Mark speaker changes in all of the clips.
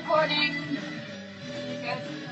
Speaker 1: recording. Yes.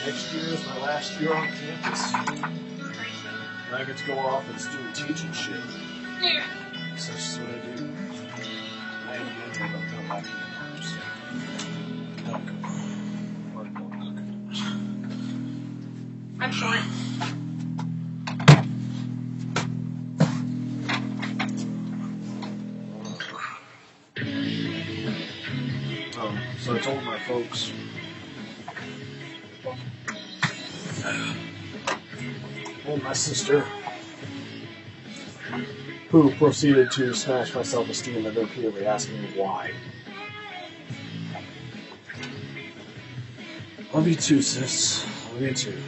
Speaker 2: Next year is my last year on campus. And I get to go off and student teaching shit.
Speaker 1: Yeah.
Speaker 2: So that's just what I do. I ain't good, but I'll come back here. So.
Speaker 1: I'm short.
Speaker 2: So I told my folks. And my sister, who proceeded to smash my self-esteem and repeatedly ask me why. Love you too, sis. Love you too.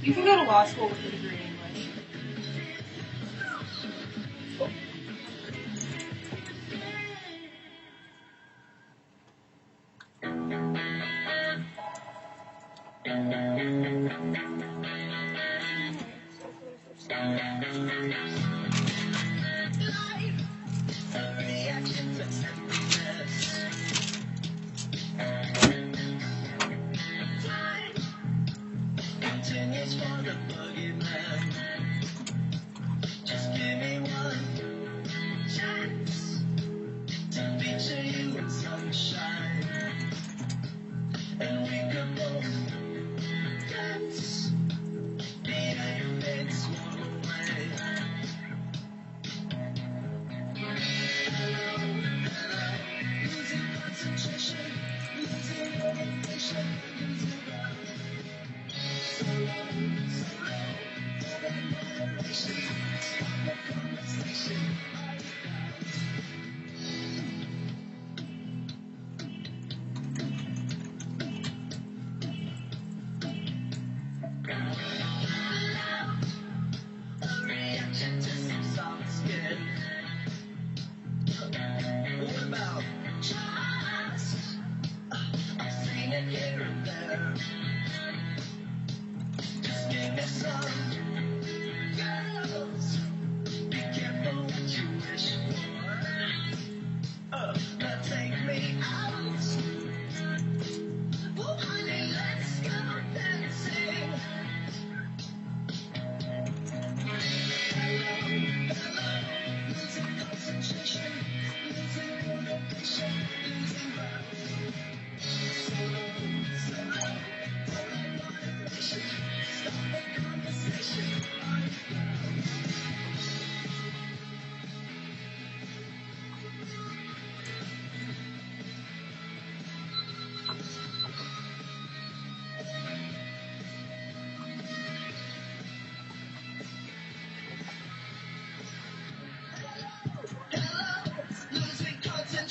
Speaker 1: You can go to law school with a degree in English.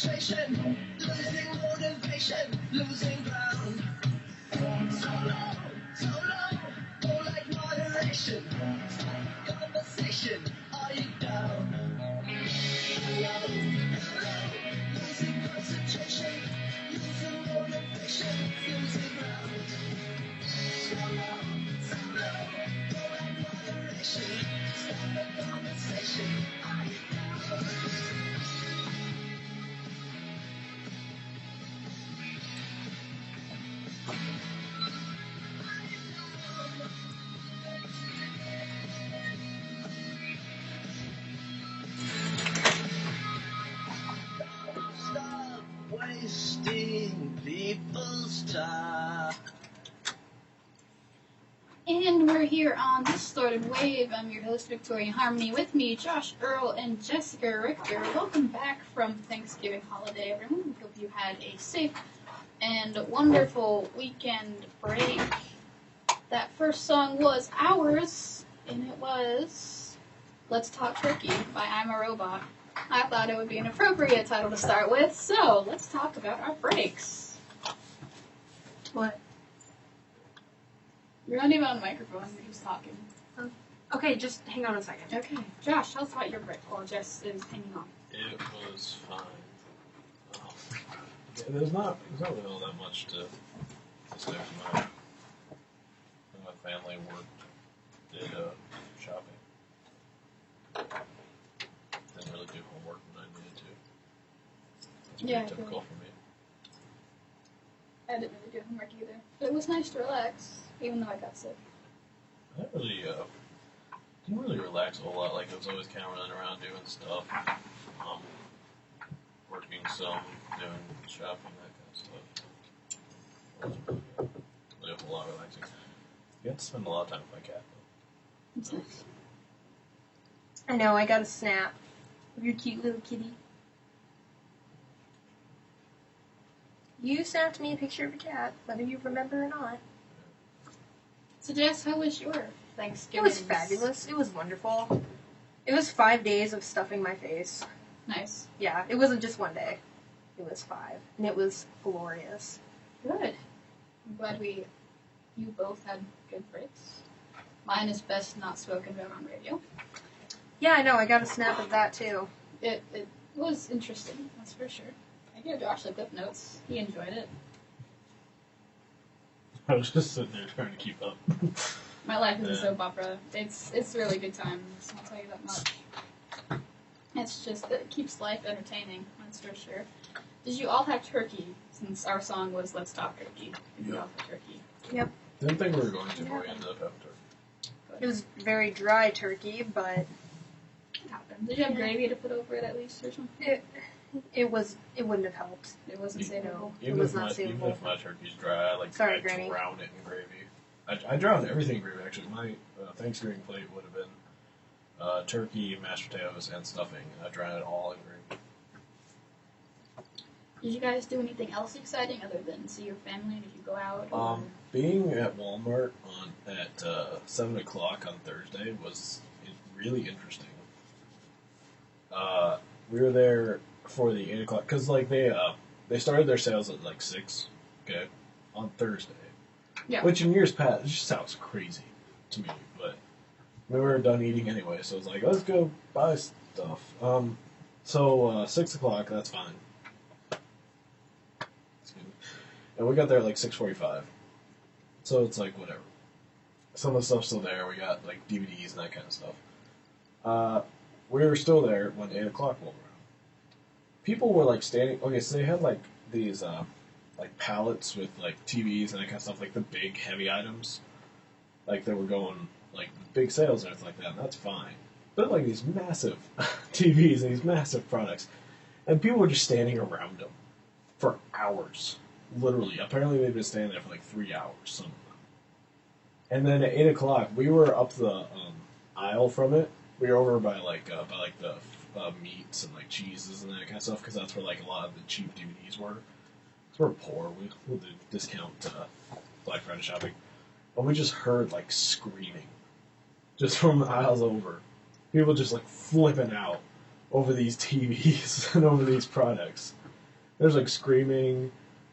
Speaker 3: concentration, losing motivation, losing ground. So low, more like moderation. Conversation, are you down? Losing concentration, losing motivation, losing ground. So low, more like moderation. Stop the conversation, are you down? Stop wasting people's time.
Speaker 1: And we're here on Distorted Wave. I'm your host, Victoria Harmony. With me, Josh Earl and Jessica Richter. Welcome back from Thanksgiving holiday, everyone. We hope you had a safe and wonderful weekend break. That first song was ours, and it was Let's Talk Turkey by I'm a Robot. I thought it would be an appropriate title to start with, so let's talk about our breaks.
Speaker 4: What?
Speaker 1: You're not even on the microphone, you're just talking.
Speaker 4: Okay, just hang on a second.
Speaker 1: Okay, Josh, tell us about your break while Jess is hanging on.
Speaker 2: It was fine. Yeah, there's not really all that much to say from my family worked, did shopping. Didn't really do homework when I needed to. It's pretty typical for me.
Speaker 1: I didn't really do homework either. But it was nice to relax, even though I got sick.
Speaker 2: I didn't really relax a whole lot. Like, I was always kind of running around doing stuff. Working some, doing shopping, that kind of stuff. It wasn't really a whole lot relaxing. You have to spend a lot of time with my cat, though.
Speaker 1: It's nice.
Speaker 4: I know, I got a snap of your cute little kitty. You snapped me a picture of a cat, whether you remember or not.
Speaker 1: So Jess, how was your Thanksgiving?
Speaker 4: It was fabulous. It was wonderful. It was 5 days of stuffing my face.
Speaker 1: Nice.
Speaker 4: Yeah, it wasn't just one day. It was 5. And it was glorious.
Speaker 1: Good. I'm glad you both had good breaks. Mine is best not spoken about on radio.
Speaker 4: Yeah, I know, I got a snap of that too.
Speaker 1: It was interesting, that's for sure. I gave Josh the clip notes. He enjoyed it.
Speaker 2: I was just sitting there trying to keep up.
Speaker 1: My life is a soap opera. It's a really good time, I'll tell you that much. It's just, it keeps life entertaining, that's for sure. Did you all have turkey, since our song was Let's Talk Turkey? Did you all have turkey?
Speaker 4: Yep.
Speaker 2: Didn't think we were going to, but we ended up having turkey.
Speaker 4: It was very dry turkey, but
Speaker 1: It happened. Did you have gravy to put over it at least, or something?
Speaker 4: it wouldn't have helped.
Speaker 1: It wasn't savable.
Speaker 4: It was not savable.
Speaker 2: Even if my turkey's dry, I
Speaker 4: Sorry,
Speaker 2: I
Speaker 4: Granny.
Speaker 2: drown it in gravy. I drowned everything in gravy, actually. My Thanksgiving plate would have been turkey, mashed potatoes, and stuffing. I drowned it all in gravy.
Speaker 1: Did you guys do anything else exciting other than see your family? Did you go out? Or...
Speaker 2: Being at Walmart at 7 o'clock on Thursday was really interesting. We were there for the 8 o'clock, because they started their sales at 6, okay, on Thursday.
Speaker 1: Yeah.
Speaker 2: Which in years past, it just sounds crazy to me, but we were done eating anyway, so it's like, let's go buy stuff. So 6 o'clock, that's fine. That's good. And we got there at 6:45. So it's whatever. Some of the stuff's still there. We got DVDs and that kind of stuff. We were still there when 8 o'clock rolled around. People were standing. Okay, so they had these pallets with TVs and that kind of stuff, the big heavy items. They were going big sales and everything like that, and that's fine. But these massive TVs and these massive products, and people were just standing around them for hours. Literally, apparently they've been standing there for 3 hours, some of them. And then at 8 o'clock, we were up the aisle from it. We were over by the meats and cheeses and that kind of stuff, because that's where a lot of the cheap DVDs were. So we're poor. We'll do discount Black Friday shopping, but we just heard screaming, just from the aisles over. People just flipping out over these TVs and over these products. There's like screaming.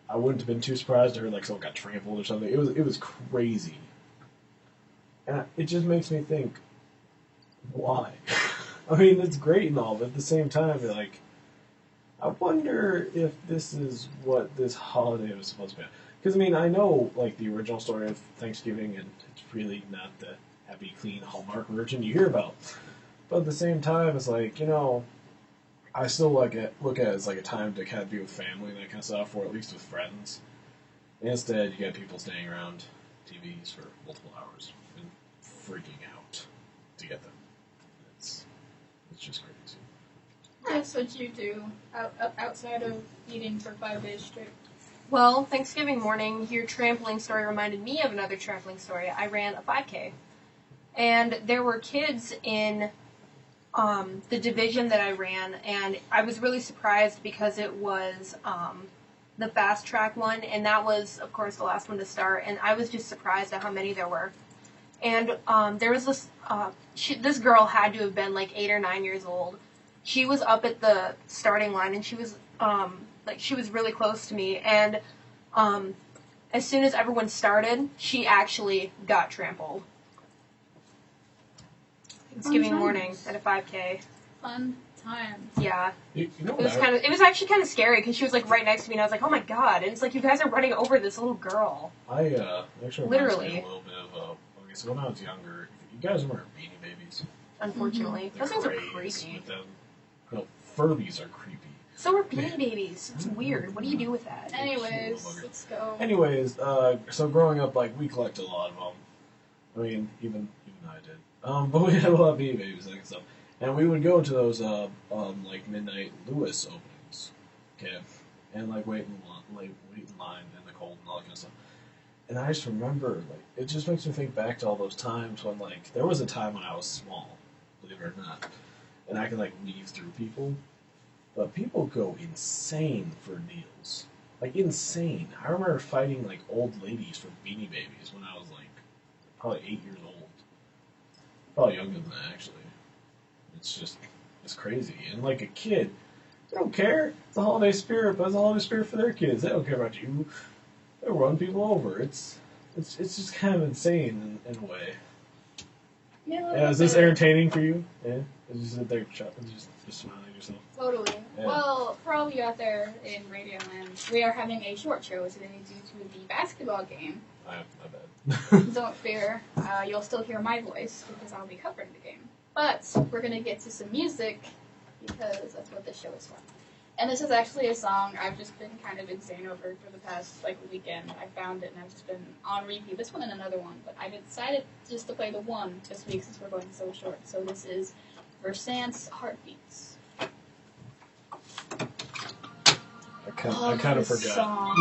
Speaker 2: I wouldn't have been too surprised to hear like someone got trampled or something. It was crazy, and it just makes me think, why? I mean, it's great and all, but at the same time, like, I wonder if this is what this holiday was supposed to be. Because I mean, I know like the original story of Thanksgiving, and it's really not the happy, clean Hallmark version you hear about. But at the same time, it's like, I still look at it as like a time to kind of be with family and that kind of stuff, or at least with friends. Instead, you got people staying around TVs for multiple hours and freaking out to get them. It's just crazy.
Speaker 1: That's what you do outside of eating for 5 days straight.
Speaker 4: Well, Thanksgiving morning, your trampling story reminded me of another trampling story. I ran a 5K. And there were kids in the division that I ran, and I was really surprised because it was the fast track one, and that was, of course, the last one to start, and I was just surprised at how many there were. And there was this girl had to have been like 8 or 9 years old. She was up at the starting line, and she was she was really close to me, and as soon as everyone started, she actually got trampled. Thanksgiving morning at a 5K.
Speaker 1: Fun times.
Speaker 4: Yeah.
Speaker 2: You know
Speaker 4: It was it was actually kind of scary because she was like right next to me, and I was like, oh my god! And it's like you guys are running over this little girl.
Speaker 2: I actually
Speaker 4: Literally.
Speaker 2: reminds me a little bit of okay, so when I was younger, you guys remember Beanie Babies?
Speaker 4: Unfortunately,
Speaker 2: The
Speaker 4: those things are
Speaker 2: craze
Speaker 4: creepy.
Speaker 2: with them. No, Furbies are creepy.
Speaker 4: So are Beanie Babies. It's weird. What do you do with that?
Speaker 1: Anyways, let's go.
Speaker 2: Anyways, so growing up, like, we collected a lot of them. I mean, even I did. But we had a lot of Beanie Babies and stuff. And we would go to those, like, midnight Lewis openings, okay? And, like, wait in line in the cold and all that kind of stuff. And I just remember, like, it just makes me think back to all those times when, like, there was a time when I was small, believe it or not, and I could, like, weave through people. But people go insane for deals. Like, insane. I remember fighting, like, old ladies for Beanie Babies when I was, like, probably 8 years old. Probably younger than that, actually. It's crazy. And, like, a kid, they don't care. It's a holiday spirit, but it's a holiday spirit for their kids. They don't care about you. They run people over. It's just kind of insane in a way. Yeah, is this entertaining for you? Yeah? Is you sit there just smiling at yourself?
Speaker 1: Totally.
Speaker 2: Yeah.
Speaker 1: Well, for all of you out there in Radio Land, we are having a short show today due to the basketball game.
Speaker 2: My bad.
Speaker 1: Don't fear, you'll still hear my voice because I'll be covering the game. But we're going to get to some music because that's what this show is for. And this is actually a song I've just been kind of insane over for the past weekend. I found it and I've just been on repeat. This one and another one, but I decided just to play the one this week since we're going so short. So this is Versant's Heartbeats.
Speaker 2: I kind of forgot.
Speaker 1: Song.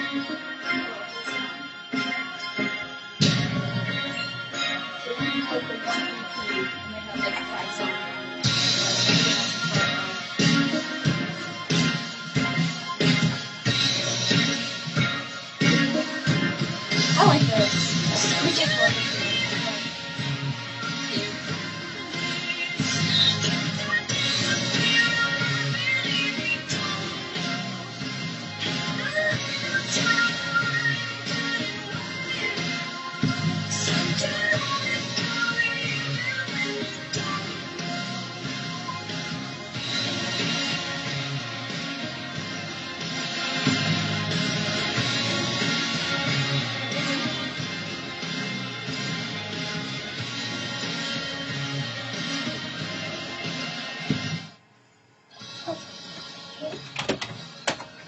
Speaker 1: So when you open one EP and they have like 5 songs. I like this. We get more.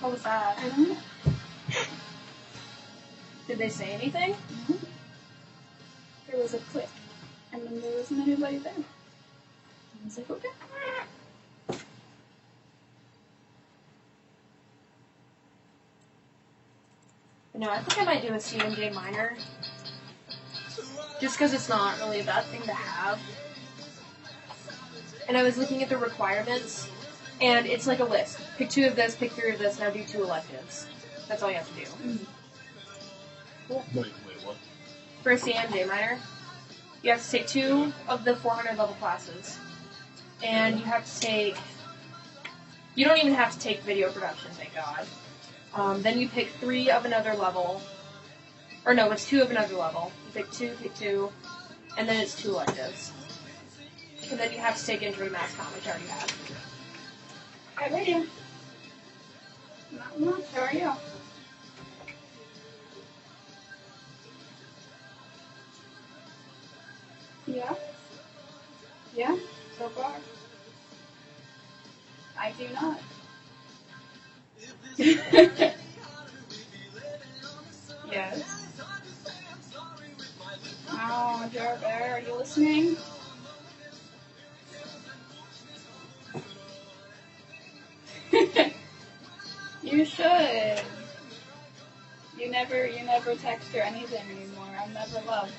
Speaker 4: What was that?
Speaker 1: I don't know.
Speaker 4: Did they say anything?
Speaker 1: There was a click, and then there wasn't anybody there. And I was like, okay.
Speaker 4: No, I think I might do a C and J minor. Just because it's not really a bad thing to have. And I was looking at the requirements, and it's like a list. Pick 2 of this, pick 3 of this, now do 2 electives. That's all you have to do.
Speaker 2: Wait, what?
Speaker 4: For a C and J minor, you have to take 2 of the 400 level classes. And you have to take... You don't even have to take video production, thank God. Then you pick 3 of another level. Or no, it's 2 of another level. You pick 2, and then it's 2 electives. And then you have to take intro to mass comm, which I already have.
Speaker 1: Hi, lady. Not much. How are you? Yeah? Yeah? So far? I do not. Yes. Oh, Jar Bear, are you listening? You should. You never text or anything anymore. I'm never loved.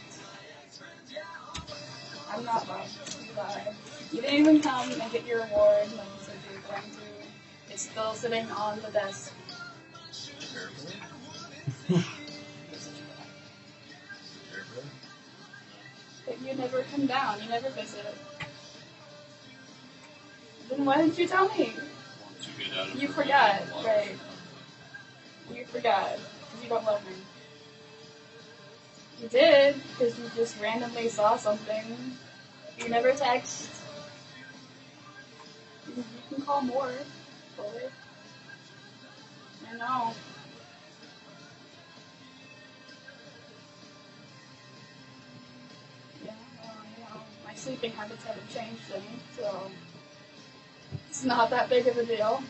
Speaker 1: I'm not loved. You lied. You didn't even come and get your award like you said you were going to. It's still sitting on the desk. But you never come down. You never visit. Then why didn't you tell me? You forgot, right? You forgot because you don't love me. You did because you just randomly saw something. You never text. You can call more. Fully. I know. Yeah, well, my sleeping habits haven't changed any, so it's not that big of a deal.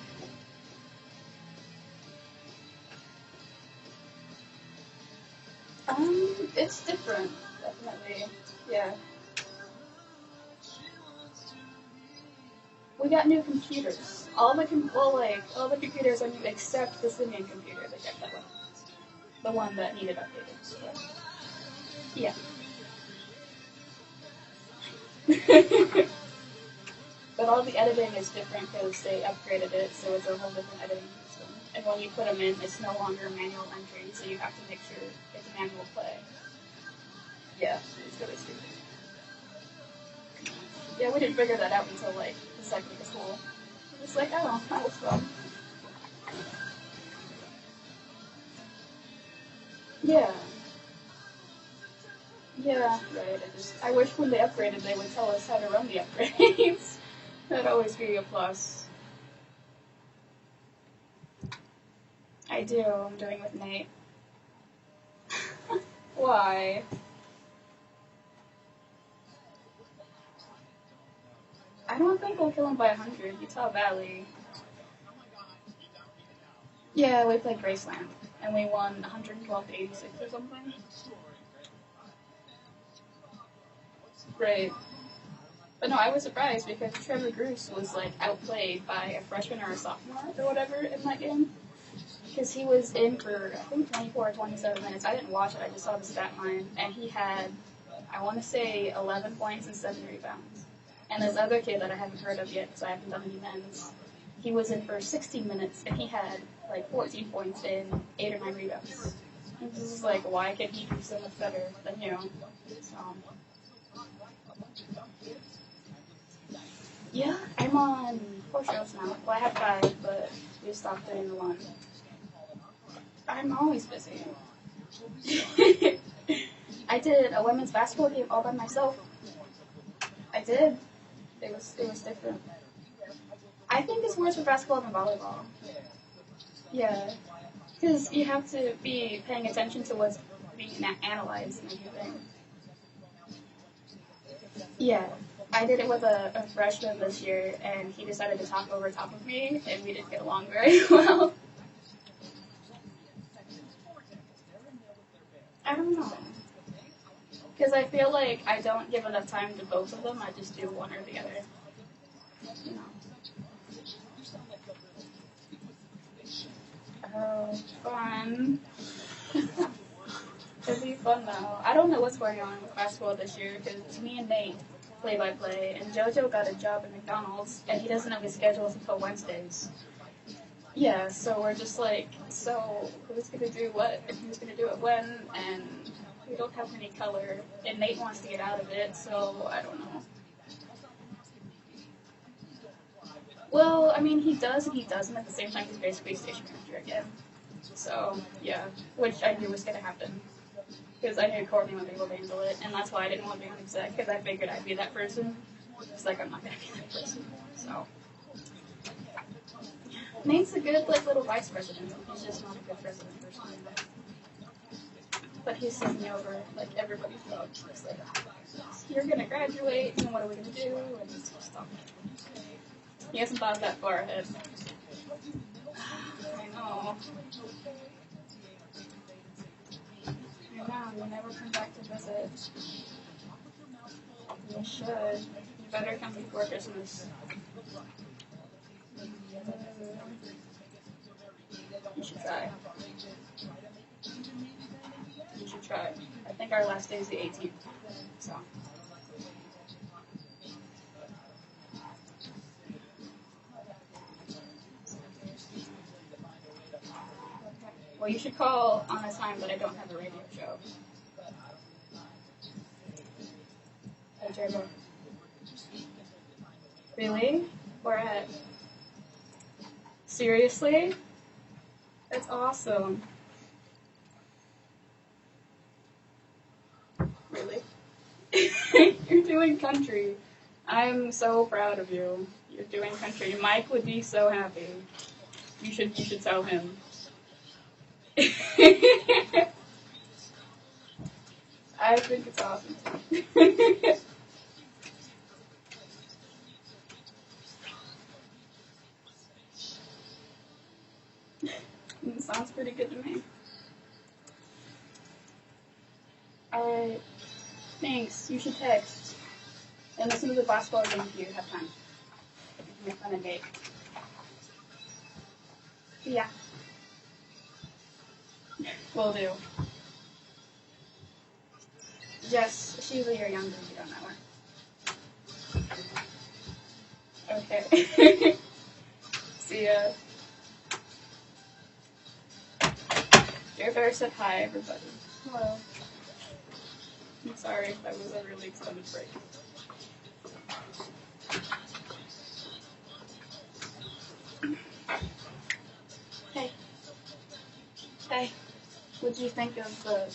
Speaker 1: It's different, definitely. Yeah. We got new computers. All the computers are new except the Simian computer. They kept that one. The one that needed updating. Yeah. But all the editing is different because they upgraded it, so it's a whole different editing system. And when you put them in, it's no longer manual entry, so you have to make sure it's manual play. Yeah, it's really stupid. Yeah, we didn't figure that out until like the second week of school. It's like, oh, that was fun. Yeah. Yeah, right. I wish when they upgraded they would tell us how to run the upgrades. That'd always be a plus. I do. I'm doing with Nate. Why? I don't think we'll kill him by 100. Utah Valley. Yeah, we played Graceland, and we won 112 to 86 or something. Great. But no, I was surprised because Trevor Bruce was like outplayed by a freshman or a sophomore or whatever in that game. because he was in for, I think, 24 or 27 minutes. I didn't watch it, I just saw the stat line. And he had, I want to say, 11 points and 7 rebounds. And this other kid that I haven't heard of yet, because I haven't done any men's, he was in for 16 minutes, and he had, like, 14 points and 8 or 9 rebounds. And this is like, why could he do so much better than you? Yeah, I'm on 4 shows now. Well, I had 5, but we stopped doing the 1. I'm always busy. I did a women's basketball game all by myself. I did. It was different. I think it's worse for basketball than volleyball. Yeah, because you have to be paying attention to what's being analyzed and everything. Yeah, I did it with a freshman this year, and he decided to talk over top of me, and we didn't get along very well. I don't know. Because I feel like I don't give enough time to both of them, I just do one or the other. You know. Oh, fun. It'll be fun though. I don't know what's going on with basketball this year because me and Nate play by play, and JoJo got a job at McDonald's, and he doesn't know his schedules until Wednesdays. Yeah, so we're just like, so who's gonna do what, and who's gonna do it when, and we don't have any color, and Nate wants to get out of it, so I don't know. Well, I mean, he does and he doesn't at the same time. He's basically station manager again. So, yeah, which I knew was going to happen. Because I knew Courtney wouldn't be able to handle it, and that's why I didn't want to be on exec, because I figured I'd be that person. It's like, I'm not going to be that person. So, Nate's a good, like, little vice president. He's just not a good president person. But he's sent me over, like, everybody's job. It's like, you're going to graduate, and what are we going to do? And stuff. He hasn't thought that far ahead. I know. You'll never come back to visit. You should. You better come before Christmas. You should try. You should try. I think our last day is the 18th. So. Well, you should call on a time that I don't have a radio show. Hey, Jerbo. Really? Where at? Seriously? That's awesome. Really? You're doing country. I'm so proud of you. You're doing country. Mike would be so happy. You should tell him. I think it's awesome. It sounds pretty good to me. Alright. Thanks. You should text. And listen to the basketball game if you have time. You can make fun of Nate. Yeah. Will do. Jess, she's a year younger, you don't know her. Okay. See ya. Dear Bear said hi, everybody. Hello. I'm sorry, that was a really extended break. Hey. Hey. What'd you think of the...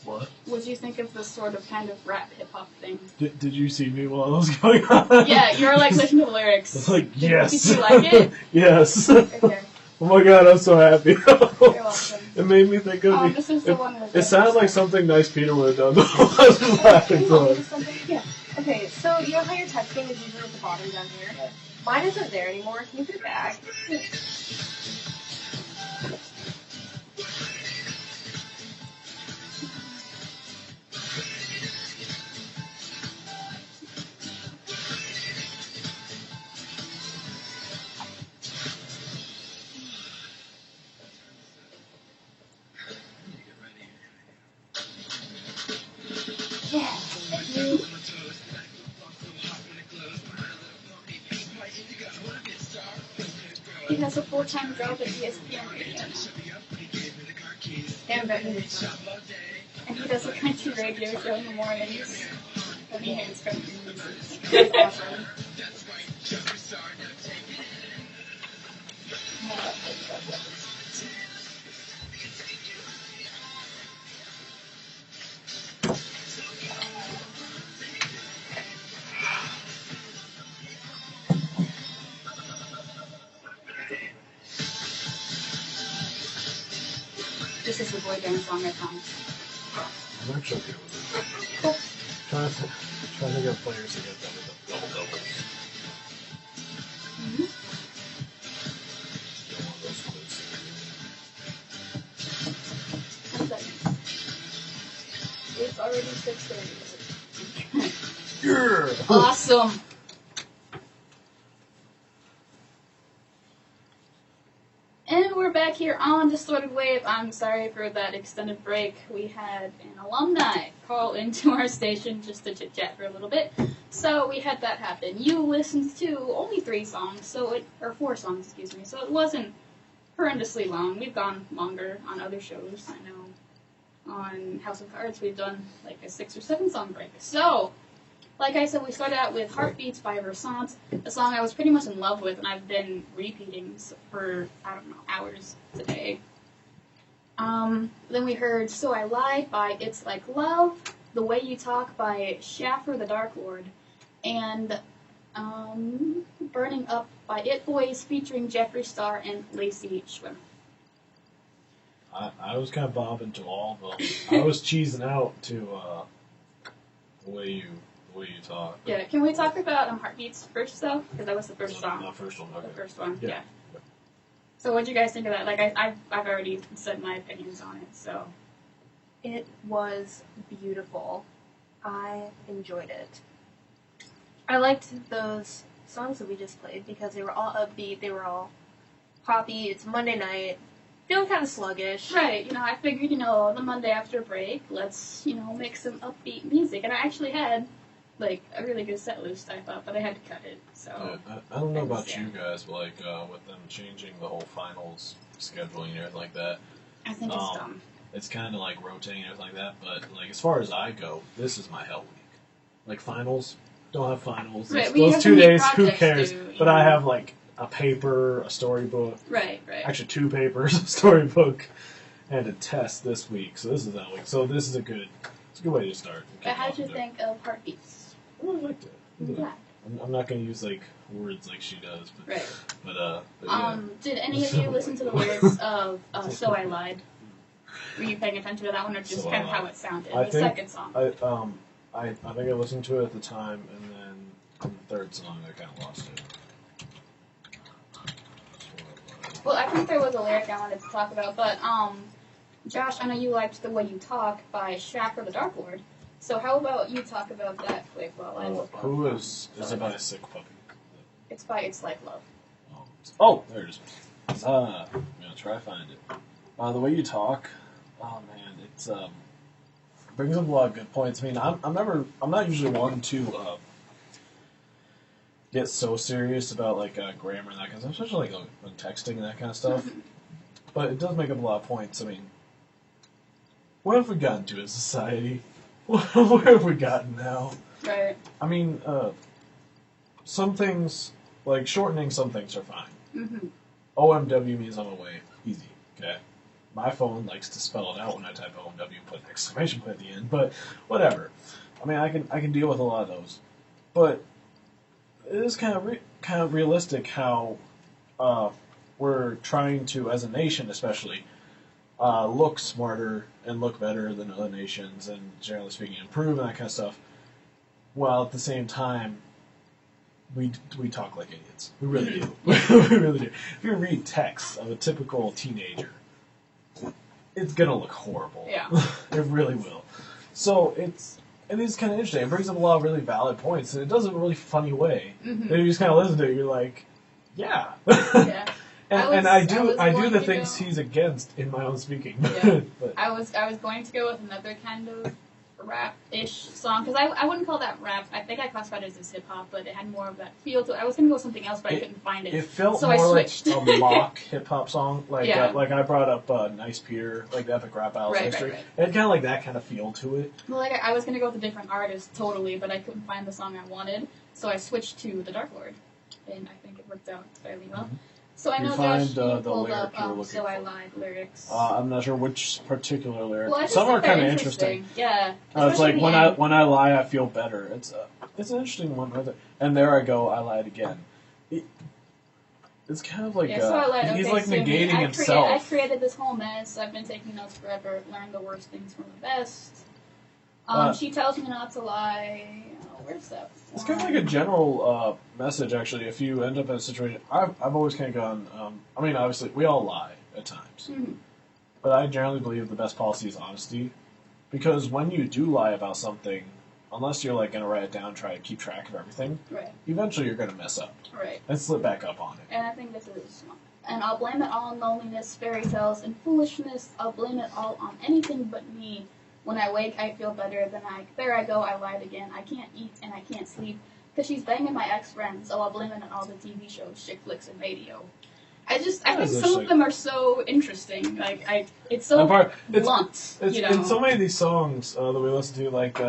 Speaker 2: What?
Speaker 1: What'd you think of the sort of kind of rap hip-hop thing?
Speaker 2: Did you see me while I was going on?
Speaker 1: Yeah, you were like listening to the lyrics.
Speaker 2: I was like, yes.
Speaker 1: Did you like it?
Speaker 2: Yes.
Speaker 1: Okay.
Speaker 2: Oh my god, I'm so happy.
Speaker 1: You're welcome.
Speaker 2: It made me think of
Speaker 1: This is the one with
Speaker 2: it sounded like something nice Peter would have done. I was just laughing for it.
Speaker 4: Yeah. Okay, so you know how your texting is usually at the bottom down here? Mine isn't there anymore. Can you put it back?
Speaker 1: has a full-time job at ESPN Radio. And that means, and he does a country radio show in the mornings. And he hates country music. That's awesome. This is the boy band song I found.
Speaker 2: I'm actually okay with it.
Speaker 1: Cool.
Speaker 2: Trying to get players to get double.
Speaker 1: Mm-hmm.
Speaker 2: Get one of those quiz.
Speaker 1: One second. It's already 6:30.
Speaker 2: Yeah!
Speaker 1: Awesome. And we're back here on Distorted Wave. I'm sorry for that extended break. We had an alumni call into our station just to chit-chat for a little bit. So we had that happen. You listened to only 3 songs, or 4 songs, excuse me, so it wasn't horrendously long. We've gone longer on other shows. I know on House of Cards we've done like a 6 or 7 song break. So, like I said, we started out with Heartbeats by Versant, a song I was pretty much in love with, and I've been repeating for, I don't know, hours today. Then we heard So I Lied by It's Like Love, The Way You Talk by Schaffer the Dark Lord, and Burning Up by It Boys featuring Jeffree Star and Lacey Schwimmer.
Speaker 2: I was kind of bobbing to all of them. I was cheesing out to the way you talk.
Speaker 1: Yeah, can we talk about Heartbeats first, though? Because that was the first song.
Speaker 2: The first one, okay.
Speaker 1: The first one,
Speaker 2: Yeah.
Speaker 1: yeah. So what do you guys think of that? Like, I've already said my opinions on it, so.
Speaker 4: It was beautiful. I enjoyed it. I liked those songs that we just played because they were all upbeat, they were all poppy. It's Monday night, feeling kind of sluggish.
Speaker 1: Right, I figured, the Monday after break, let's, make some upbeat music. And I actually had, like, a really good set list, I thought, but I had to cut it, so.
Speaker 2: Yeah, I don't know about you guys, but, like, with them changing the whole finals scheduling and everything like that,
Speaker 1: I think it's dumb.
Speaker 2: it's kind of like rotating and everything like that, but, like, as far as I go, this is my hell week. Like, finals, don't have finals.
Speaker 1: Right,
Speaker 2: Those
Speaker 1: have
Speaker 2: 2
Speaker 1: so many
Speaker 2: days, who
Speaker 1: projects
Speaker 2: cares?
Speaker 1: due,
Speaker 2: But I have, like, a paper, a storybook.
Speaker 1: Right.
Speaker 2: Actually, 2 papers, a storybook, and a test this week. So this is that week. So this is a good way to start.
Speaker 1: But how did you think of Heartbeats?
Speaker 2: I really liked it.
Speaker 1: I'm glad.
Speaker 2: I'm not going to use like words like she does, but
Speaker 1: Right.
Speaker 2: But yeah.
Speaker 1: Did any of you listen to the lyrics of So I Lied? Were you paying attention to that one, or just
Speaker 2: So
Speaker 1: kind of
Speaker 2: I
Speaker 1: how
Speaker 2: Lied.
Speaker 1: it sounded?
Speaker 2: I
Speaker 1: The
Speaker 2: think
Speaker 1: second song.
Speaker 2: I think I listened to it at the time, and then on the third song I kind of lost it.
Speaker 1: Well, I think there was a lyric I wanted to talk about, but Josh, I know you liked The Way You Talk by Schaffer the Dark Lord. So how about you talk about that quick while I look up.
Speaker 2: Who is it by a sick puppy?
Speaker 1: It's by It's Like Love.
Speaker 2: Oh, there it is. I'm gonna try to find it. The way you talk, oh man, it's brings up a lot of good points. I mean, I'm not usually one to get so serious about like grammar and that kind of stuff, especially like when texting and that kind of stuff. But it does make up a lot of points. I mean, what have we gotten to as a society? Where have we gotten now?
Speaker 1: Right.
Speaker 2: I mean, some things, like shortening some things are fine.
Speaker 1: Mm-hmm.
Speaker 2: OMW means I'm away. Easy. Okay. My phone likes to spell it out when I type OMW and put an exclamation point at the end, but whatever. I mean, I can deal with a lot of those. But it is kind of realistic how we're trying to, as a nation especially, look smarter and look better than other nations, and generally speaking, improve and that kind of stuff. While at the same time, we talk like idiots. We really do. We really do. If you read texts of a typical teenager, it's gonna look horrible.
Speaker 1: Yeah.
Speaker 2: It really will. So it is kind of interesting. It brings up a lot of really valid points, and it does it in a really funny way.
Speaker 1: Mm-hmm.
Speaker 2: And you just kind of listen to it, you're like, yeah.
Speaker 1: Yeah.
Speaker 2: I do the
Speaker 1: going
Speaker 2: things
Speaker 1: to
Speaker 2: he's against in my own speaking.
Speaker 1: Yeah.
Speaker 2: But
Speaker 1: I was going to go with another kind of rap-ish song, because I wouldn't call that rap. I think I classified it as hip-hop, but it had more of that feel to it. I was going to go with something else, but I couldn't find it.
Speaker 2: It felt
Speaker 1: so
Speaker 2: more
Speaker 1: I
Speaker 2: like
Speaker 1: switched.
Speaker 2: a mock hip-hop song. Like,
Speaker 1: Yeah.
Speaker 2: like I brought up Nice Peter, like the Epic Rap Battles history.
Speaker 1: Right.
Speaker 2: It had kind of like that kind of feel to it.
Speaker 1: Well, like I was going to go with a different artist, totally, but I couldn't find the song I wanted, so I switched to The Dark Lord, and I think it worked out fairly well.
Speaker 2: Mm-hmm.
Speaker 1: So I
Speaker 2: You
Speaker 1: know
Speaker 2: find,
Speaker 1: Josh,
Speaker 2: the
Speaker 1: you pulled
Speaker 2: lyric
Speaker 1: up
Speaker 2: you were looking
Speaker 1: So I
Speaker 2: for.
Speaker 1: Lied lyrics.
Speaker 2: I'm not sure which particular lyric.
Speaker 1: Well, I just
Speaker 2: Some are
Speaker 1: think they're
Speaker 2: kind of interesting.
Speaker 1: Yeah.
Speaker 2: It's like
Speaker 1: Especially
Speaker 2: when
Speaker 1: the end.
Speaker 2: I lie, I feel better. It's an interesting one. Right there. And there I go, I lied again. It's kind of like
Speaker 1: Yeah, so I lied.
Speaker 2: he's
Speaker 1: Okay,
Speaker 2: like
Speaker 1: so me.
Speaker 2: negating
Speaker 1: I
Speaker 2: himself.
Speaker 1: created this whole mess. I've been taking notes forever. Learned the worst things from the best. She tells me not to lie. Oh, where's that?
Speaker 2: It's kind of like a general message, actually. If you end up in a situation, I've always kind of gone. I mean, obviously, we all lie at times, but I generally believe the best policy is honesty, because when you do lie about something, unless you're like going to write it down, try to keep track of everything,
Speaker 1: Right.
Speaker 2: eventually you're going to mess up
Speaker 1: Right.
Speaker 2: and slip back up on it.
Speaker 1: And I think this is. And I'll blame it all on loneliness, fairy tales, and foolishness. I'll blame it all on anything but me. When I wake, I feel better. There I go, I lied again. I can't eat and I can't sleep because she's banging my ex-friends. So I'll blame it on all the TV shows, chick flicks, and radio. I think some of them are so interesting. Like, it's so blunt.
Speaker 2: It's,
Speaker 1: you know?
Speaker 2: in so many of these songs that we listen to, like,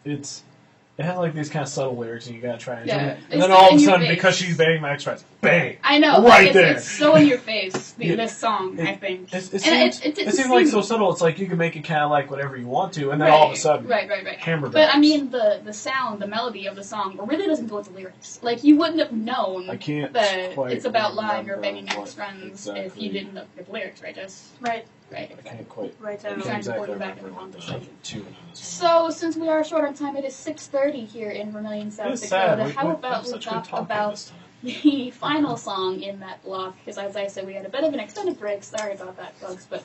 Speaker 2: it has like these kind of subtle lyrics, and you gotta try and
Speaker 1: Yeah.
Speaker 2: and then all of a sudden, because she's banging my ex-friends, bang!
Speaker 1: I know,
Speaker 2: right
Speaker 1: like,
Speaker 2: there.
Speaker 1: It's so in your face.
Speaker 2: Yeah.
Speaker 1: This song, I think.
Speaker 2: It seems like so subtle. It's like you can make it kind of like whatever you want to, and then all of a sudden,
Speaker 1: right.
Speaker 2: hammer
Speaker 1: But
Speaker 2: bags.
Speaker 1: I mean, the sound, the melody of the song really doesn't go with the lyrics. Like, you wouldn't have known
Speaker 2: I can't
Speaker 1: that
Speaker 2: quite
Speaker 1: it's about lying or
Speaker 2: remember
Speaker 1: banging
Speaker 2: what
Speaker 1: ex-friends if
Speaker 2: exactly.
Speaker 1: you didn't know the lyrics, right, Jess?
Speaker 4: Right.
Speaker 1: Right.
Speaker 2: I can't quite.
Speaker 4: Right.
Speaker 2: I
Speaker 1: I'm
Speaker 2: can't
Speaker 1: trying to pull
Speaker 2: exactly
Speaker 1: you back in
Speaker 2: remember
Speaker 1: the
Speaker 2: what the
Speaker 1: conversation.
Speaker 2: tune is.
Speaker 1: So, since we are short on time, it is 6:30 here in Vermillion, South
Speaker 2: It's
Speaker 1: Dakota.
Speaker 2: sad.
Speaker 1: How
Speaker 2: we
Speaker 1: about
Speaker 2: have
Speaker 1: we
Speaker 2: such good
Speaker 1: talk
Speaker 2: talking
Speaker 1: about
Speaker 2: this time.
Speaker 1: the final song in that block? Because as I said, we had a bit of an extended break. Sorry about that, folks. But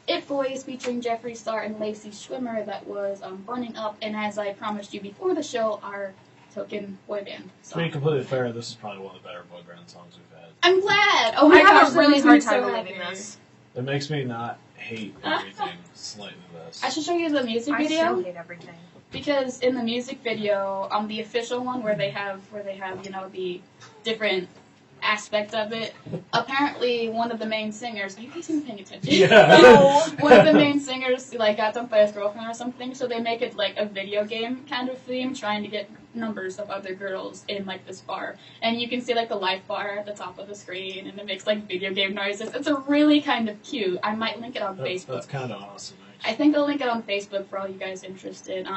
Speaker 1: It Boys featuring Jeffree Star and Lacey Schwimmer, that was Burning Up. And as I promised you before the show, our token boy band
Speaker 2: To
Speaker 1: song.
Speaker 2: be completely fair, this is probably one of the better boy band songs we've had.
Speaker 1: I'm glad! Oh my
Speaker 4: I
Speaker 1: gosh,
Speaker 4: have a
Speaker 1: that
Speaker 4: really
Speaker 1: makes me
Speaker 4: hard
Speaker 1: so
Speaker 4: time
Speaker 1: happy.
Speaker 4: believing this.
Speaker 2: It makes me not hate everything slightly less.
Speaker 1: I should show you the music
Speaker 4: I
Speaker 1: video.
Speaker 4: still hate everything.
Speaker 1: Because in the music video, the official one where they have the different aspect of it, apparently one of the main singers, are you guys even paying attention?
Speaker 2: Yeah.
Speaker 1: No, one of the main singers got dumped by his girlfriend or something, so they make it like a video game kind of theme, trying to get numbers of other girls in like this bar, and you can see like the life bar at the top of the screen, and it makes like video game noises. It's a really kind of cute. I might link it on Facebook.
Speaker 2: That's kind of awesome, actually.
Speaker 1: I think I'll link it on Facebook for all you guys interested.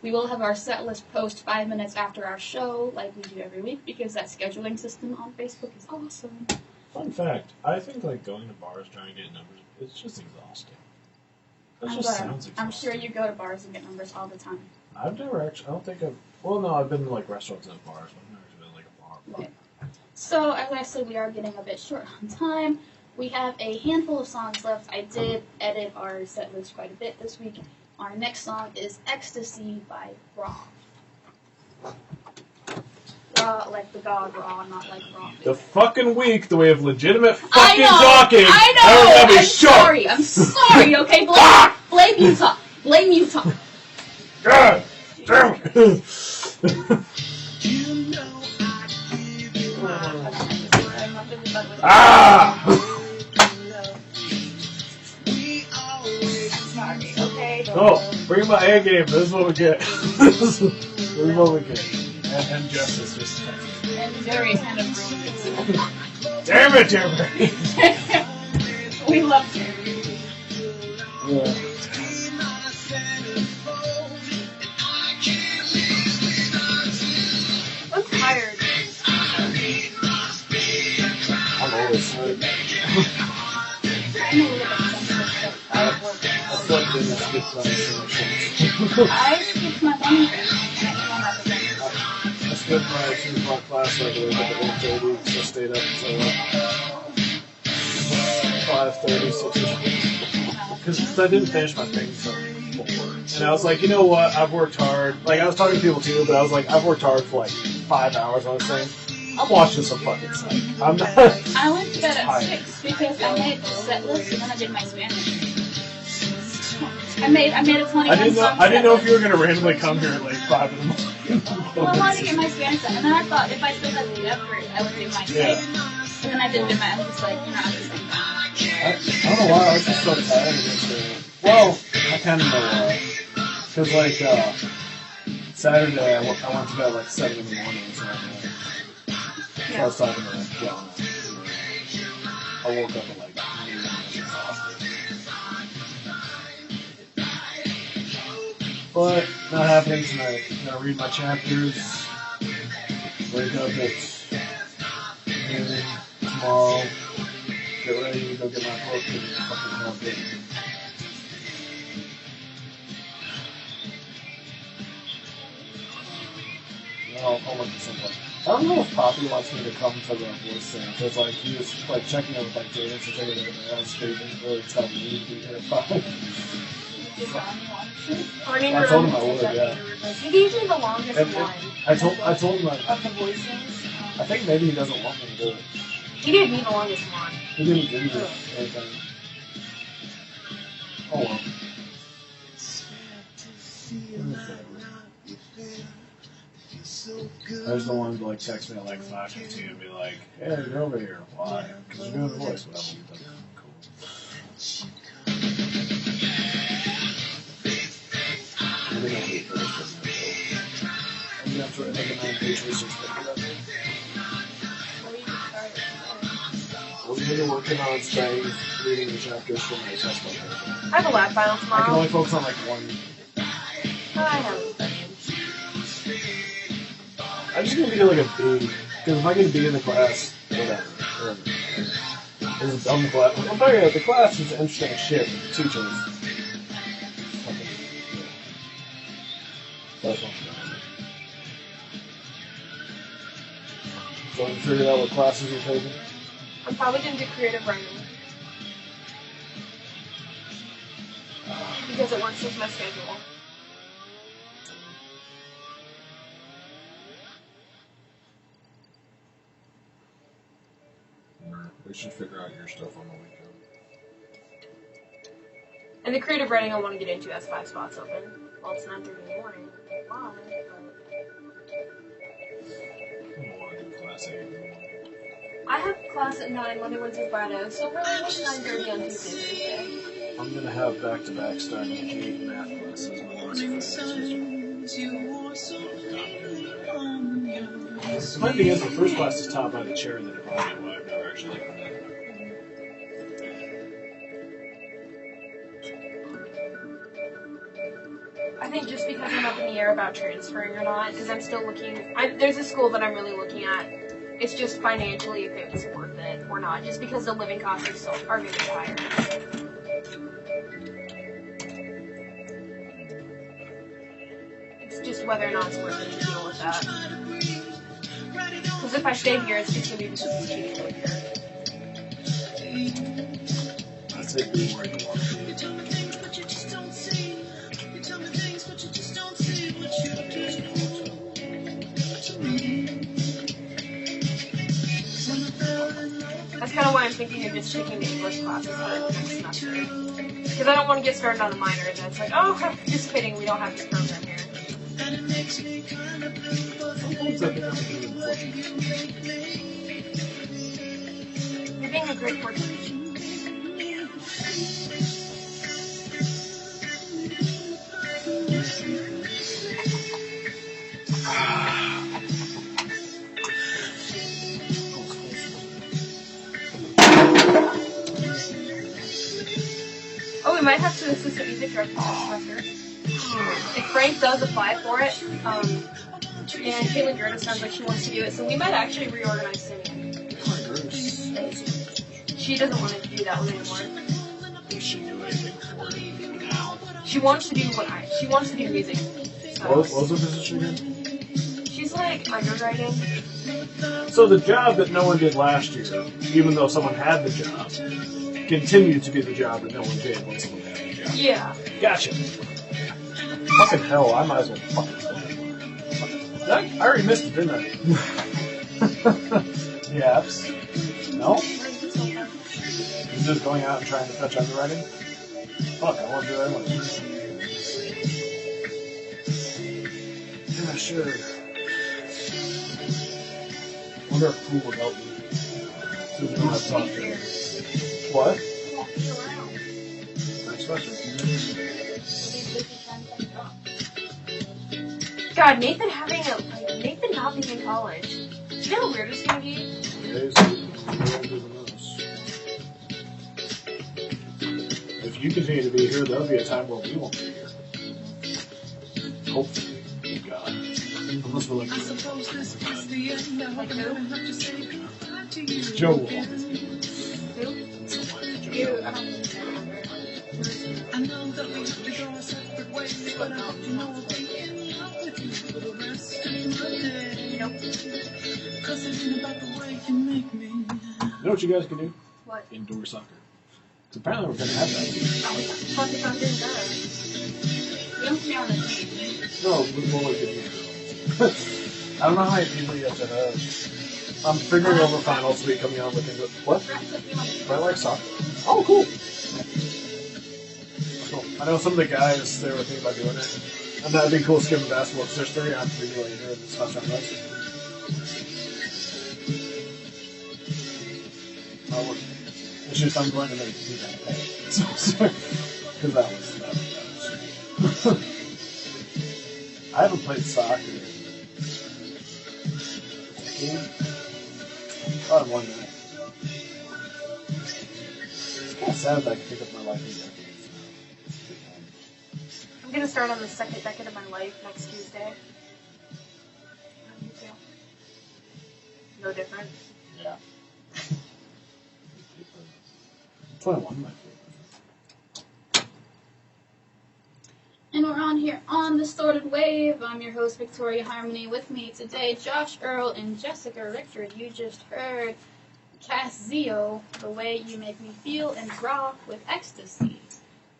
Speaker 1: We will have our set list post 5 minutes after our show, like we do every week, because that scheduling system on Facebook is awesome.
Speaker 2: Fun fact, I think like going to bars trying to get numbers, it's just exhausting. That
Speaker 1: I'm
Speaker 2: just
Speaker 1: glad.
Speaker 2: sounds exhausting.
Speaker 1: I'm sure you go to bars and get numbers all the time.
Speaker 2: I've never actually, I don't think I've, well no, I've been to like restaurants and bars, but I've never been to like a bar.
Speaker 1: Okay. So, as I said, we are getting a bit short on time. We have a handful of songs left. I did edit our set list quite a bit this week. Our next song is Ecstasy by Raw. Raw, like the god Raw, not like Raw.
Speaker 2: The fucking week that we have legitimate
Speaker 1: I
Speaker 2: fucking
Speaker 1: know!
Speaker 2: talking.
Speaker 1: I
Speaker 2: Everyone's
Speaker 1: know!
Speaker 2: gonna be
Speaker 1: I'm
Speaker 2: shocked.
Speaker 1: sorry, okay? Blame Utah. Blame Utah.
Speaker 2: God damn it.
Speaker 3: You know I give you my
Speaker 2: Ah!
Speaker 3: We always
Speaker 1: Sorry, okay?
Speaker 2: Oh, bring my A game. This is what we get. This is what we get. And justice just.
Speaker 1: And Jerry kind of ruined it.
Speaker 2: Damn it, Jeremy.
Speaker 1: We love Jerry.
Speaker 2: Yeah.
Speaker 3: be my centerfold, and I can't live without you.
Speaker 4: I'm tired.
Speaker 3: It must be a crime.
Speaker 2: I'm always tired.
Speaker 1: I'm a little bit sensitive, but I work.
Speaker 2: I feel like this is good
Speaker 1: I skipped my morning break, and I still have a break.
Speaker 2: I skipped my 2 o'clock class like I woke up at 1:30, so I stayed up until 5:30, 6 because I didn't finish my thing until 4. And I was like, you know what, I've worked hard. Like, I was talking to people too, but I was like, I've worked hard for like 5 hours on this thing. I'm watching some fucking stuff. I'm not.
Speaker 1: I went to bed at
Speaker 2: Tired.
Speaker 1: 6 because I made the set list and then I did my Spanish. I made a 21
Speaker 2: I didn't know if you were
Speaker 1: song.
Speaker 2: gonna randomly come here at like 5 in the morning.
Speaker 1: Well, I wanted to get my Spanish done, and then I thought if I still had the effort, I would do my
Speaker 2: Yeah.
Speaker 1: tape. And then I didn't do my. I'm just like, I'm just saying.
Speaker 2: I don't know why I was just so tired yesterday. Well, I kind of know why. Because, like, Saturday, I went to bed at like 7 in the morning or something. So I was talking to John. I woke up at like 8 and I was exhausted. But, not happening tonight. I'm gonna read my chapters. Wake up at noon tomorrow. Get ready to go get my book and fucking help it. I'll look at something. I don't know if Poppy wants me to come to the voice thing, because like he was like checking out with like Jaden to take it over there else, but he didn't really tell me to be here at 5. I told him I would, yeah.
Speaker 4: He gave me the longest
Speaker 2: And
Speaker 4: one.
Speaker 2: I told him like,
Speaker 4: Of the voices.
Speaker 2: I think maybe he doesn't want me to do it.
Speaker 4: He gave me the longest one.
Speaker 2: He didn't give me anything. Oh well. I just don't want him to like text me at like 5:15 and be like, "Hey, you're over here. Why? Because you're doing the voice." But I'm like, cool. I think I'll do it first. I'm gonna have to write like a 9-page research paper. I'm really working on starting reading the chapters from my test book.
Speaker 4: I have a lab final
Speaker 2: I can
Speaker 4: tomorrow.
Speaker 2: only focus on like one.
Speaker 4: I haven't studied.
Speaker 2: I'm just gonna be like a B, because if I get a B in the class, whatever. It's a dumb class. I'm talking about the class is interesting as shit. The teacher is fucking, yeah. That's one. So you figured out what classes you're taking?
Speaker 4: I'm probably going to do creative writing. Because it works with my schedule.
Speaker 2: We should figure out your stuff on the weekend.
Speaker 4: And the creative writing I want to get into has 5 spots open. Well, it's 9:30 in the morning. Why?
Speaker 2: I don't want to do class 8 in the morning.
Speaker 4: I have class at 9 Monday, Wednesday, Friday, so really it's 9:30 on Tuesday, Thursday.
Speaker 2: I'm gonna have back-to-back starting 8 math classes on Wednesday. It might be because the first class is taught by the chair in the department, but I've never actually come in.
Speaker 4: I think just because I'm up in the air about transferring or not, because I'm still looking. There's a school that I'm really looking at. It's just financially if it was worth it or not, just because the living costs are really higher. It's just whether or not it's worth it to deal with that. Because if I stay here, it's just going to be because it's cheap to live here.
Speaker 2: I'd say be where you want to be.
Speaker 4: That's kind of why I'm thinking of just taking the English classes for the next semester. Because I don't want to get started on a minor and then it's like, oh, just kidding, we don't have this program here. You're being a great person. Oh, we might have to assist a music director this semester. If Frank does apply for it, and Caitlin Gerda sounds like she wants to do it, so we might actually reorganize singing. She doesn't want to do that one anymore.
Speaker 2: Does she do anything for it now?
Speaker 4: She wants to do she wants to do music. So.
Speaker 2: What was the position again?
Speaker 4: She's like underwriting.
Speaker 2: So the job that no one did last year, even though someone had the job, continued to be the job that no one did when someone had the job.
Speaker 4: Yeah.
Speaker 2: Gotcha. Fucking hell, I might as well fucking I already missed it, didn't I? Yaps. No? You're just going out and trying to touch underwriting? Fuck, I want to do that one. Yeah, sure. Wonder if Cool would help me. So we don't have to talk to him. What? Next question.
Speaker 4: God, Nathan not being in college. You know how weird it's gonna be?
Speaker 2: If you continue to be here, there'll be a time where we won't be here. Hopefully. God. Unless we're like...
Speaker 3: I suppose this is the end. I hope I don't have to say goodbye to you.
Speaker 2: Joe will always be
Speaker 4: Who?
Speaker 1: You,
Speaker 3: I know that we have to go our separate ways, but I hope you know I'll be in love with you for the rest of my day.
Speaker 4: Nope.
Speaker 3: Cause it ain't about the way you make me.
Speaker 2: You know what you guys can do?
Speaker 4: What?
Speaker 2: Indoor soccer. Because apparently we're going to have that.
Speaker 4: Fucking on doing that.
Speaker 1: you don't be on the team.
Speaker 2: No, we're more like it. I don't know how many people you have to have. I'm figuring over finals week coming on looking at... What? I like soccer. Oh, cool. Cool. I know some of the guys, they were thinking about doing it. And that'd be cool skipping basketball because there's 3 on 3 later in this last round, right? It's just I'm going to make you guys pay. Because that was. I haven't played soccer. About 1 minute. It's kind of sad that I can pick up my life in decades.
Speaker 4: I'm gonna start on the second decade of my life next Tuesday. No different.
Speaker 2: Yeah. 21, my favorite.
Speaker 1: And we're on here on Distorted Wave. I'm your host, Victoria Harmony. With me today, Josh Earl and Jessica Richter. You just heard Casio, The Way You Make Me Feel, and Raw with Ecstasy.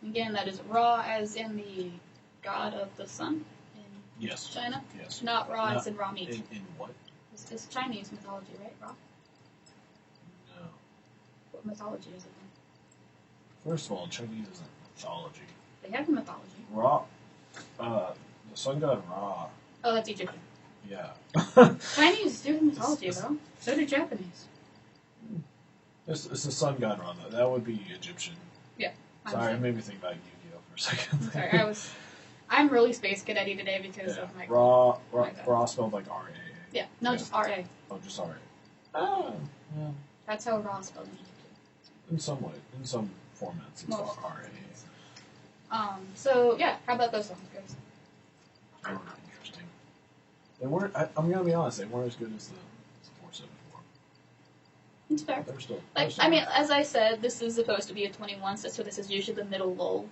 Speaker 1: Again, that is Ra as in the god of the sun in
Speaker 2: Yes.
Speaker 1: China.
Speaker 2: Yes.
Speaker 1: Not Ra as
Speaker 2: Not
Speaker 1: in raw meat.
Speaker 2: In what?
Speaker 1: It's Chinese mythology, right? Ra?
Speaker 2: No.
Speaker 1: What mythology is it then?
Speaker 2: First of all, Chinese isn't mythology.
Speaker 1: They have a mythology.
Speaker 2: Ra. The sun god Ra.
Speaker 1: Oh, that's Egyptian.
Speaker 2: Yeah.
Speaker 1: Chinese do have mythology, though. So do Japanese.
Speaker 2: It's the sun god Ra, though. That would be Egyptian.
Speaker 1: Yeah.
Speaker 2: Sorry, it made me think about Yu-Gi-Oh! For a second.
Speaker 1: Sorry, I'm really space cadetty today because
Speaker 2: Yeah.
Speaker 1: of my...
Speaker 2: Ra
Speaker 1: my God.
Speaker 2: spelled like R-A.
Speaker 1: Yeah, no,
Speaker 2: Yeah.
Speaker 1: just R-A.
Speaker 2: Oh, just R-A. Oh. Yeah.
Speaker 1: That's how Ra spelled in Egyptian.
Speaker 2: In some way. In some formats, it's
Speaker 1: Most.
Speaker 2: R-A.
Speaker 1: So, yeah, how about those songs, guys?
Speaker 2: They were interesting. They weren't, I'm going to be honest, they weren't as good as the 474.
Speaker 1: It's fair.
Speaker 2: They're still...
Speaker 1: Like, I mean, as I said, this is supposed to be a 21, so this is usually the middle lull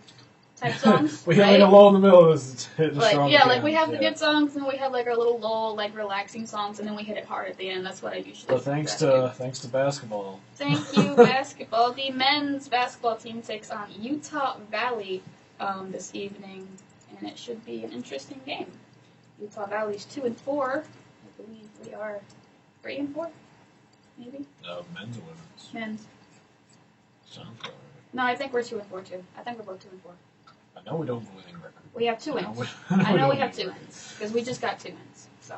Speaker 1: type songs.
Speaker 2: we have
Speaker 1: right?
Speaker 2: like a lull in the middle of this.
Speaker 1: Like, yeah, like we have the good songs, and we have like our little lull, like relaxing songs, and then we hit it hard at the end. That's what I usually
Speaker 2: But
Speaker 1: do.
Speaker 2: thanks to basketball.
Speaker 1: Thank you, basketball. The men's basketball team takes on Utah Valley this evening, and it should be an interesting game. Utah Valley's 2-4. I believe we are 3-4, maybe.
Speaker 2: Men's or women's?
Speaker 1: Men's.
Speaker 2: Sounds right.
Speaker 1: No, I think we're 2-4 too. I think we're both 2-4.
Speaker 2: I know we don't have a winning record.
Speaker 1: We have 2
Speaker 2: I know
Speaker 1: wins.
Speaker 2: we-
Speaker 1: I know we
Speaker 2: don't
Speaker 1: have
Speaker 2: have
Speaker 1: 2
Speaker 2: a
Speaker 1: wins because we just got 2 wins. So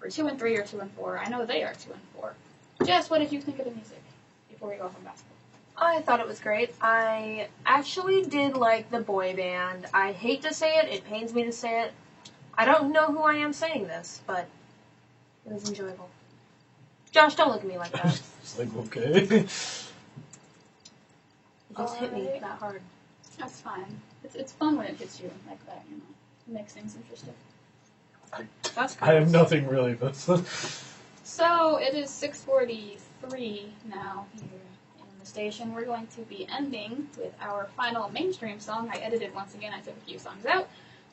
Speaker 1: we're 2-3 or 2-4. I know they are 2-4. Jess, what did you think of the music before we go from basketball?
Speaker 4: I thought it was great. I actually did like the boy band. I hate to say it. It pains me to say it. I don't know who I am saying this, but it was enjoyable. Josh, don't look at me like that.
Speaker 2: It's like, okay.
Speaker 4: You just hit me
Speaker 1: Alright.
Speaker 4: that hard.
Speaker 1: That's fine. It's fun when it hits you like that, you know. It makes things interesting.
Speaker 4: That's
Speaker 2: I have nothing really, but...
Speaker 1: So it is 6:43 now here in the station. We're going to be ending with our final mainstream song. I edited once again. I took a few songs out.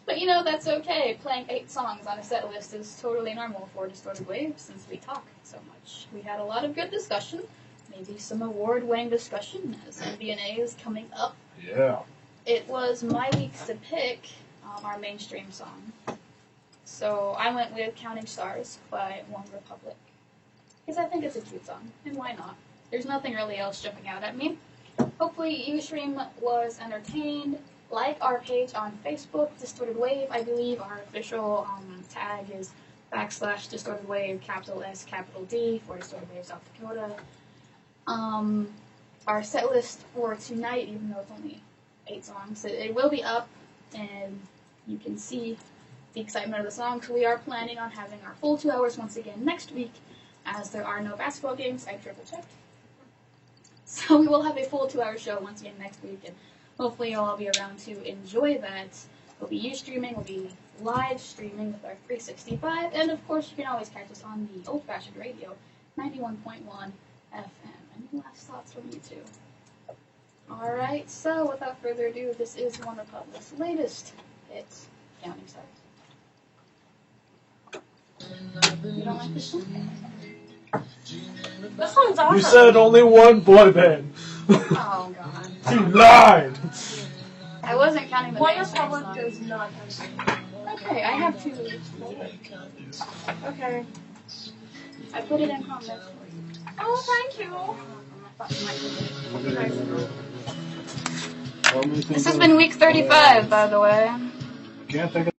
Speaker 1: But you know, that's okay. Playing 8 songs on a set list is totally normal for Distorted Wave since we talk so much. We had a lot of good discussion. Maybe some award-winning discussion as MBNA is coming up.
Speaker 2: yeah.
Speaker 1: It was my week to pick our mainstream song. So I went with Counting Stars by One Republic. Because I think it's a cute song, and why not? There's nothing really else jumping out at me. hopefully Ustream was entertained. Like our page on Facebook, Distorted Wave. I believe our official tag is /Distorted Wave, capital S, capital D, for Distorted Wave, South Dakota. Our set list for tonight, even though it's only 8 songs, it will be up, and you can see the excitement of the songs. We are planning on having our full 2 hours once again next week, as there are no basketball games. I triple checked. So we will have a full 2-hour show once again next week, and hopefully you'll all be around to enjoy that. We'll be Ustreaming, we'll be live streaming with our 365, and of course you can always catch us on the old-fashioned radio, 91.1 FM. Any last thoughts from you two? Alright, so without further ado, this is One Republic's latest hit, Counting Stars. You don't like this song?
Speaker 4: This song's awesome.
Speaker 2: You said only one boy band.
Speaker 1: Oh, God.
Speaker 2: You lied.
Speaker 1: I wasn't counting the
Speaker 4: One
Speaker 1: names.
Speaker 4: Republic does not have.
Speaker 1: Okay, I have 2.
Speaker 4: Okay.
Speaker 1: I put it in comments.
Speaker 4: Oh, thank you.
Speaker 1: I thought you might be. This has been week 35, by the way.
Speaker 2: Can't think of